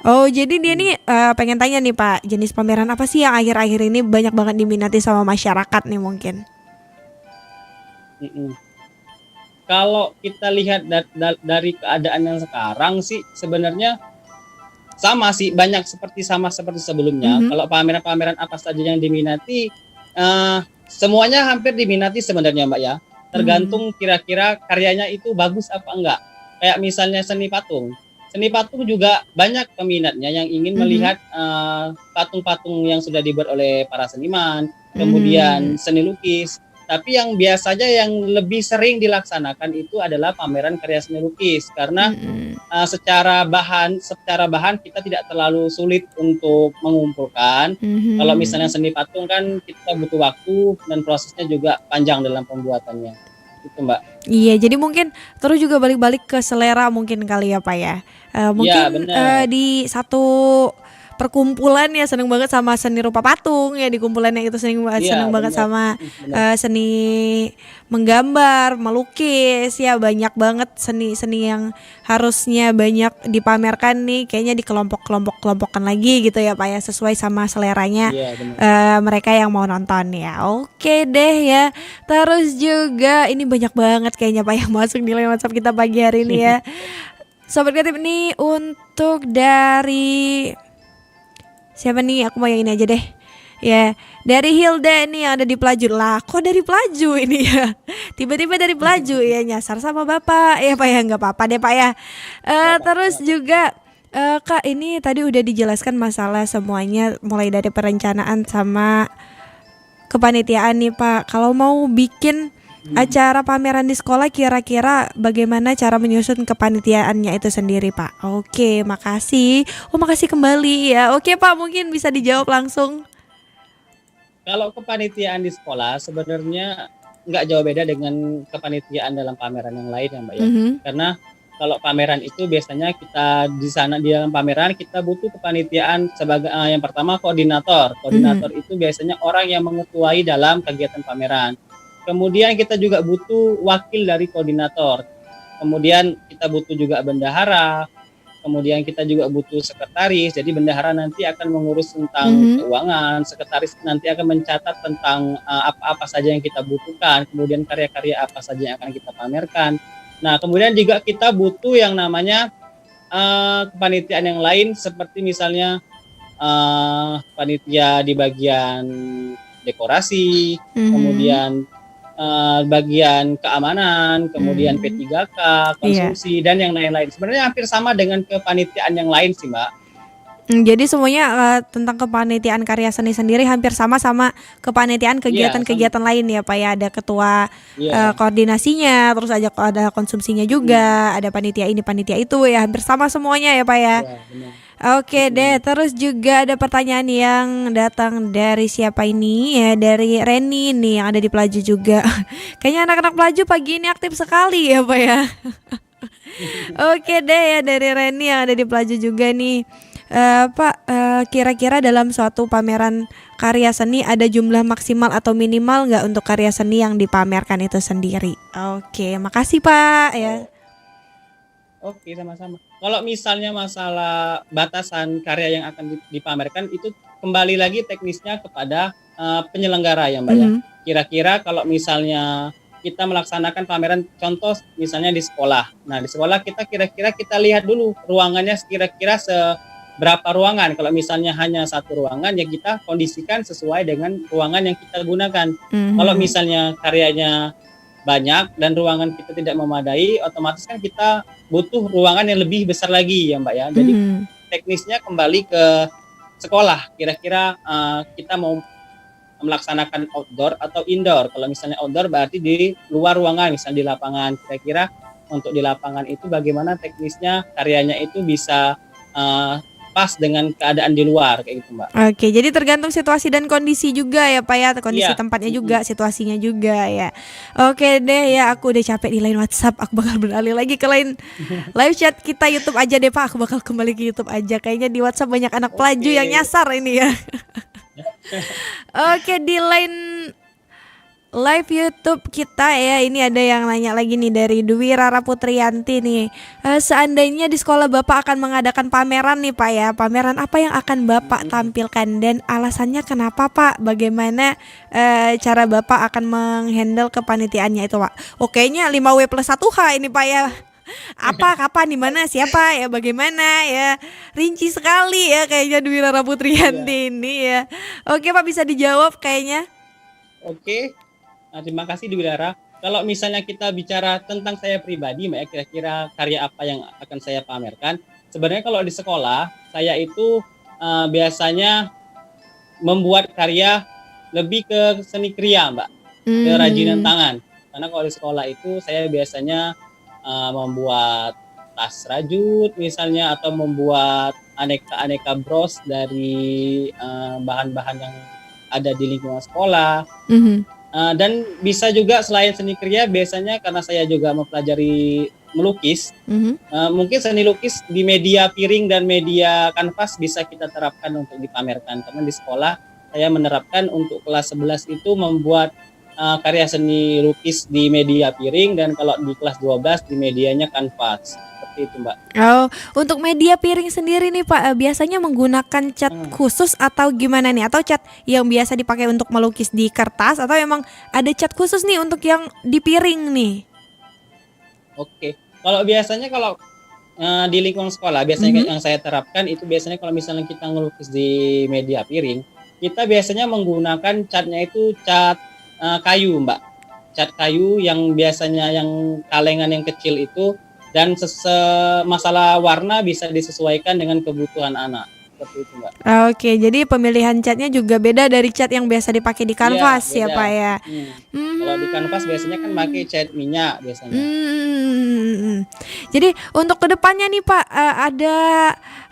Oh, jadi dia nih pengen tanya nih Pak, jenis pameran apa sih yang akhir-akhir ini banyak banget diminati sama masyarakat nih mungkin? Mm-mm. Kalau kita lihat dari keadaan yang sekarang sih sebenarnya sama sih, sama seperti sebelumnya. Mhm. Kalau pameran-pameran apa saja yang diminati, semuanya hampir diminati sebenarnya Mbak ya. Tergantung kira-kira karyanya itu bagus apa enggak. Kayak misalnya seni patung. Seni patung juga banyak peminatnya yang ingin melihat patung-patung yang sudah dibuat oleh para seniman, kemudian seni lukis. Tapi yang biasanya yang lebih sering dilaksanakan itu adalah pameran karya seni lukis karena secara bahan kita tidak terlalu sulit untuk mengumpulkan. Kalau misalnya seni patung kan kita butuh waktu dan prosesnya juga panjang dalam pembuatannya. Itu Mbak. Iya, jadi mungkin terus juga balik-balik ke selera mungkin kali ya Pak ya. Mungkin benar. di satu perkumpulan ya seneng banget sama seni rupa patung ya, di kumpulannya itu seneng Iya, banget benar. sama Benar. seni menggambar, melukis ya, banyak banget seni-seni yang harusnya banyak dipamerkan nih, kayaknya di kelompok-kelompokkan lagi gitu ya Pak ya, sesuai sama seleranya Iya, benar. mereka yang mau nonton ya. Oke deh ya. Terus juga ini banyak banget kayaknya Pak yang masuk di line WhatsApp kita pagi hari ini ya. Sobat kreatif nih, untuk dari siapa nih? Aku mau yang ini aja deh. Ya, dari Hilda nih yang ada di Pelaju. Lah, kok dari Pelaju ini ya? Tiba-tiba dari Pelaju ya, nyasar sama Bapak. Ya Pak ya, nggak apa-apa deh Pak ya. Terus juga Kak, ini tadi udah dijelaskan masalah semuanya mulai dari perencanaan sama kepanitiaan nih Pak. Kalau mau bikin acara pameran di sekolah, kira-kira bagaimana cara menyusun kepanitiaannya itu sendiri Pak? Oke, makasih. Makasih kembali ya. Oke Pak, mungkin bisa dijawab langsung. Kalau kepanitiaan di sekolah sebenarnya nggak jauh beda dengan kepanitiaan dalam pameran yang lain ya Mbak ya. Karena kalau pameran itu biasanya kita di dalam pameran kita butuh kepanitiaan sebagai yang pertama koordinator. Koordinator itu biasanya orang yang mengetuai dalam kegiatan pameran. Kemudian kita juga butuh wakil dari koordinator. Kemudian kita butuh juga bendahara. kemudian kita juga butuh sekretaris. Jadi bendahara nanti akan mengurus tentang keuangan, sekretaris nanti akan mencatat tentang apa-apa saja yang kita butuhkan, kemudian karya-karya apa saja yang akan kita pamerkan. Nah, kemudian juga kita butuh yang namanya kepanitiaan yang lain, seperti misalnya panitia di bagian dekorasi, kemudian bagian keamanan, kemudian P3K, konsumsi, dan yang lain-lain. Sebenarnya hampir sama dengan kepanitiaan yang lain sih, Mbak. Jadi semuanya tentang kepanitiaan karya seni sendiri hampir sama kepanitiaan kegiatan-kegiatan lain ya Pak ya. Ada ketua koordinasinya, terus ada konsumsinya juga, ada panitia ini, panitia itu ya, hampir sama semuanya ya Pak ya. Benar. Oke deh, terus juga ada pertanyaan yang datang dari siapa ini ya, dari Reni nih yang ada di Pelaju juga. Kayaknya anak-anak Pelaju pagi ini aktif sekali ya Pak ya. Oke deh ya, dari Reni yang ada di Pelaju juga nih. Pak, kira-kira dalam suatu pameran karya seni ada jumlah maksimal atau minimal nggak untuk karya seni yang dipamerkan itu sendiri? Oke, makasih Pak ya. Oke, sama-sama. Kalau misalnya masalah batasan karya yang akan dipamerkan itu kembali lagi teknisnya kepada penyelenggara ya Mbak ya. Kira-kira kalau misalnya kita melaksanakan pameran, contoh misalnya di sekolah. Nah, di sekolah kita kira-kira kita lihat dulu ruangannya kira-kira berapa ruangan. Kalau misalnya hanya satu ruangan ya kita kondisikan sesuai dengan ruangan yang kita gunakan. Kalau misalnya karyanya banyak dan ruangan kita tidak memadai, otomatis kan kita butuh ruangan yang lebih besar lagi ya Mbak ya. Jadi teknisnya kembali ke sekolah. Kira-kira kita mau melaksanakan outdoor atau indoor. Kalau misalnya outdoor berarti di luar ruangan, misalnya di lapangan. Kira-kira untuk di lapangan itu bagaimana teknisnya karyanya itu bisa pas dengan keadaan di luar kayak gitu Mbak. Oke, jadi tergantung situasi dan kondisi juga ya Pak ya, kondisi tempatnya juga, situasinya juga ya. Oke deh ya, aku udah capek di line WhatsApp, aku bakal beralih lagi ke line live chat kita YouTube aja deh Pak, aku bakal kembali ke YouTube aja. Kayaknya di WhatsApp banyak anak Pelaju yang nyasar ini ya. Oke, di line live YouTube kita ya, ini ada yang nanya lagi nih dari Dwi Rara Putrianti nih. Seandainya di sekolah Bapak akan mengadakan pameran nih Pak ya, pameran apa yang akan Bapak tampilkan dan alasannya kenapa Pak? Bagaimana cara Bapak akan menghandle kepanitiaannya itu Pak? Kayaknya 5W+1H ini Pak ya. Apa, kapan, di mana, siapa ya, bagaimana ya, rinci sekali ya kayaknya Dwi Rara Putrianti ini ya. Oke Pak, bisa dijawab kayaknya. Oke. Nah, terima kasih Dwi Rara. Kalau misalnya kita bicara tentang saya pribadi, Mbak ya, kira-kira karya apa yang akan saya pamerkan. Sebenarnya kalau di sekolah, saya itu biasanya membuat karya lebih ke seni kriya, Mbak. Kerajinan tangan. Karena kalau di sekolah itu saya biasanya membuat tas rajut misalnya, atau membuat aneka bros dari bahan-bahan yang ada di lingkungan sekolah. Dan bisa juga selain seni kriya, biasanya karena saya juga mempelajari melukis, mungkin seni lukis di media piring dan media kanvas bisa kita terapkan untuk dipamerkan. Karena di sekolah saya menerapkan untuk kelas 11 itu membuat karya seni lukis di media piring, dan kalau di kelas 12 di medianya kanvas. Seperti itu Mbak. Oh, untuk media piring sendiri nih Pak, biasanya menggunakan cat khusus atau gimana nih? Atau cat yang biasa dipakai untuk melukis di kertas, atau emang ada cat khusus nih untuk yang di piring nih? Oke, kalau biasanya di lingkungan sekolah biasanya yang saya terapkan itu biasanya kalau misalnya kita ngelukis di media piring, kita biasanya menggunakan catnya itu cat kayu Mbak. Cat kayu yang biasanya yang kalengan yang kecil itu, dan masalah warna bisa disesuaikan dengan kebutuhan anak. Seperti itu Mbak. Oke, jadi pemilihan catnya juga beda dari cat yang biasa dipakai di kanvas ya Pak ya. Kalau di kanvas biasanya kan pakai cat minyak biasanya. Jadi untuk kedepannya nih Pak, ada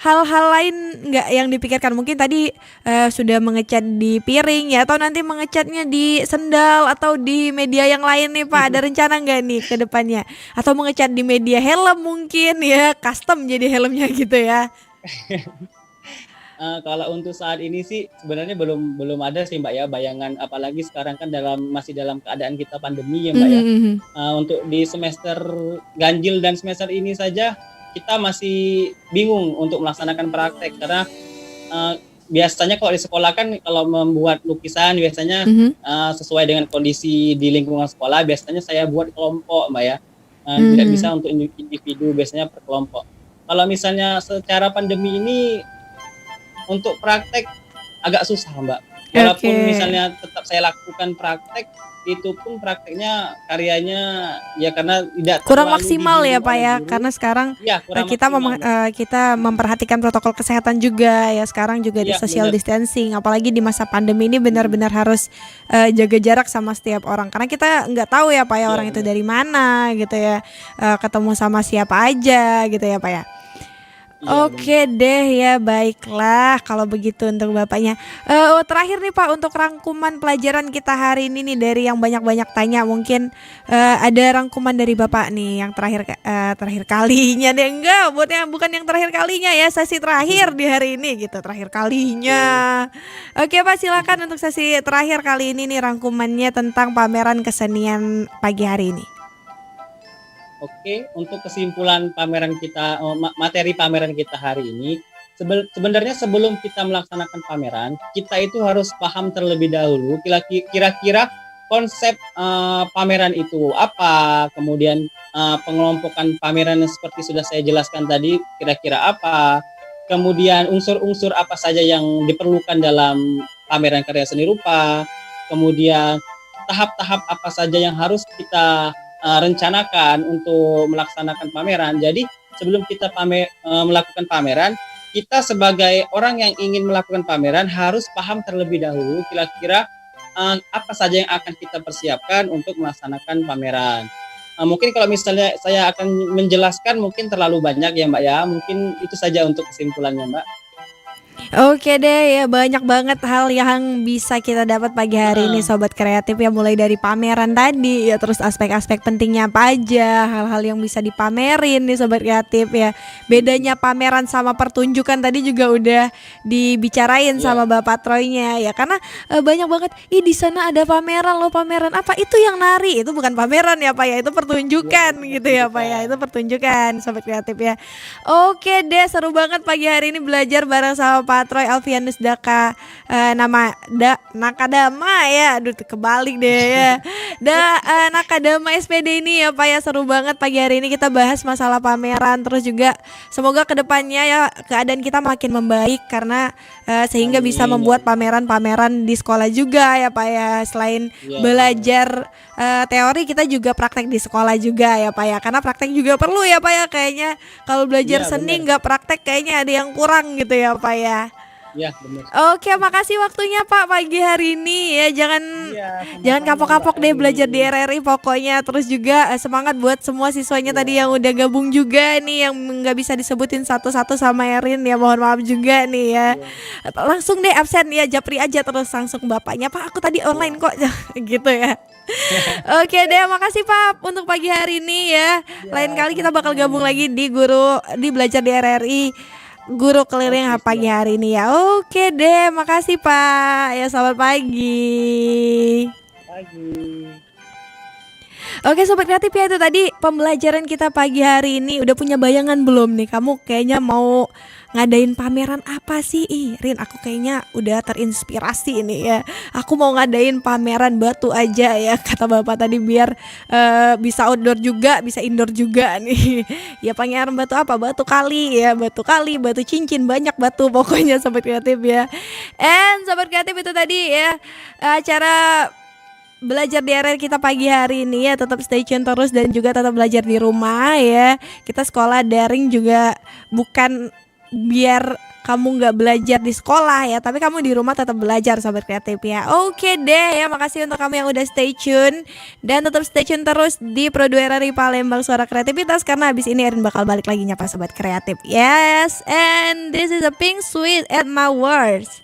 hal-hal lain nggak yang dipikirkan? Mungkin tadi sudah mengecat di piring ya, atau nanti mengecatnya di sendal atau di media yang lain nih Pak? Ada rencana nggak nih ke depannya? Atau mengecat di media helm mungkin ya, custom jadi helmnya gitu ya? Kalau untuk saat ini sih sebenarnya belum ada sih Mbak ya bayangan, apalagi sekarang kan masih dalam keadaan kita pandemi ya Mbak ya. Untuk di semester ganjil dan semester ini saja kita masih bingung untuk melaksanakan praktek karena biasanya kalau di sekolah kan kalau membuat lukisan biasanya sesuai dengan kondisi di lingkungan sekolah, biasanya saya buat kelompok, Mbak ya. Tidak bisa untuk individu, biasanya per kelompok. Kalau misalnya secara pandemi ini untuk praktek agak susah, Mbak. Walaupun misalnya tetap saya lakukan praktek, itu pun prakteknya karyanya ya karena tidak kurang terlalu maksimal ya dihimbau Pak oleh ya, guru. karena sekarang Ya, kurang kita maksimal. kita memperhatikan protokol kesehatan juga ya, sekarang juga di Iya, social benar. distancing, apalagi di masa pandemi ini benar-benar harus jaga jarak sama setiap orang, karena kita nggak tahu ya Pak ya, Iya, orang itu benar. dari mana gitu ya, ketemu sama siapa aja gitu ya Pak ya. Iya, Oke deh ya, baiklah kalau begitu untuk Bapaknya. Terakhir nih Pak, untuk rangkuman pelajaran kita hari ini nih, dari yang banyak-banyak tanya, mungkin ada rangkuman dari Bapak nih yang terakhir kalinya deh, enggak, bukan yang terakhir kalinya ya, sesi terakhir di hari ini gitu, terakhir kalinya. Oke Pak, silakan untuk sesi terakhir kali ini nih, rangkumannya tentang pameran kesenian pagi hari ini. Oke, untuk kesimpulan pameran kita, materi pameran kita hari ini, sebenarnya sebelum kita melaksanakan pameran, kita itu harus paham terlebih dahulu kira-kira konsep pameran itu apa, kemudian pengelompokan pameran yang seperti sudah saya jelaskan tadi kira-kira apa, kemudian unsur-unsur apa saja yang diperlukan dalam pameran karya seni rupa, kemudian tahap-tahap apa saja yang harus kita rencanakan untuk melaksanakan pameran. Jadi sebelum kita melakukan pameran, kita sebagai orang yang ingin melakukan pameran harus paham terlebih dahulu kira-kira apa saja yang akan kita persiapkan untuk melaksanakan pameran. Mungkin kalau misalnya saya akan menjelaskan mungkin terlalu banyak ya Mbak ya. Mungkin itu saja untuk kesimpulannya Mbak. Oke deh ya, banyak banget hal yang bisa kita dapat pagi hari ini Sobat Kreatif ya, mulai dari pameran tadi ya, terus aspek-aspek pentingnya apa aja, hal-hal yang bisa dipamerin nih Sobat Kreatif ya. Bedanya pameran sama pertunjukan tadi juga udah dibicarain sama Bapak Troynya ya, karena banyak banget, di sana ada pameran loh, pameran apa itu yang nari, itu bukan pameran ya Pak ya, itu pertunjukan gitu ya Pak ya, itu pertunjukan Sobat Kreatif ya. Oke deh, seru banget pagi hari ini belajar bareng sama Pak Troy Alfianus Daka, Nakadama ya, aduh kebalik deh ya. Nakadama SPD ini ya Pak ya, seru banget pagi hari ini kita bahas masalah pameran, terus juga semoga kedepannya ya keadaan kita makin membaik, karena sehingga bisa membuat pameran-pameran di sekolah juga ya Pak ya, selain belajar teori, kita juga praktek di sekolah juga ya Pak ya, karena praktek juga perlu ya Pak ya, kayaknya kalau belajar seni nggak praktek kayaknya ada yang kurang gitu ya Pak ya. Ya, benar. Oke, makasih waktunya Pak pagi hari ini ya. Jangan kapok-kapok deh belajar di RRI pokoknya. Terus juga semangat buat semua siswanya tadi yang udah gabung juga nih, yang nggak bisa disebutin satu-satu sama Erin ya. Mohon maaf juga nih ya. Langsung deh absen ya, japri aja terus langsung bapaknya, Pak aku tadi online kok gitu ya. Oke deh, makasih Pak untuk pagi hari ini ya. Lain kali kita bakal gabung lagi di belajar di RRI. Guru keliling pagi hari ini ya. Oke deh, makasih Pak. Ya selamat pagi. Oke Sobat Kreatif ya, itu tadi pembelajaran kita pagi hari ini. Udah punya bayangan belum nih? Kamu kayaknya mau ngadain pameran apa sih? Rin, aku kayaknya udah terinspirasi ini ya. Aku mau ngadain pameran batu aja ya, kata Bapak tadi, biar bisa outdoor juga, bisa indoor juga nih. Ya pameran batu apa? Batu kali ya, batu cincin, banyak batu pokoknya Sobat Kreatif ya. And Sobat Kreatif itu tadi ya acara belajar di RR kita pagi hari ini ya. Tetap stay tune terus dan juga tetap belajar di rumah ya. Kita sekolah daring juga bukan biar kamu nggak belajar di sekolah ya, tapi kamu di rumah tetap belajar Sobat Kreatif ya. Oke deh ya, makasih untuk kamu yang udah stay tune. Dan tetap stay tune terus di Pro 2 RRI Palembang, Suara Kreativitas, karena abis ini Erin bakal balik lagi nyapa Sobat Kreatif. Yes, and this is a pink sweet at my words.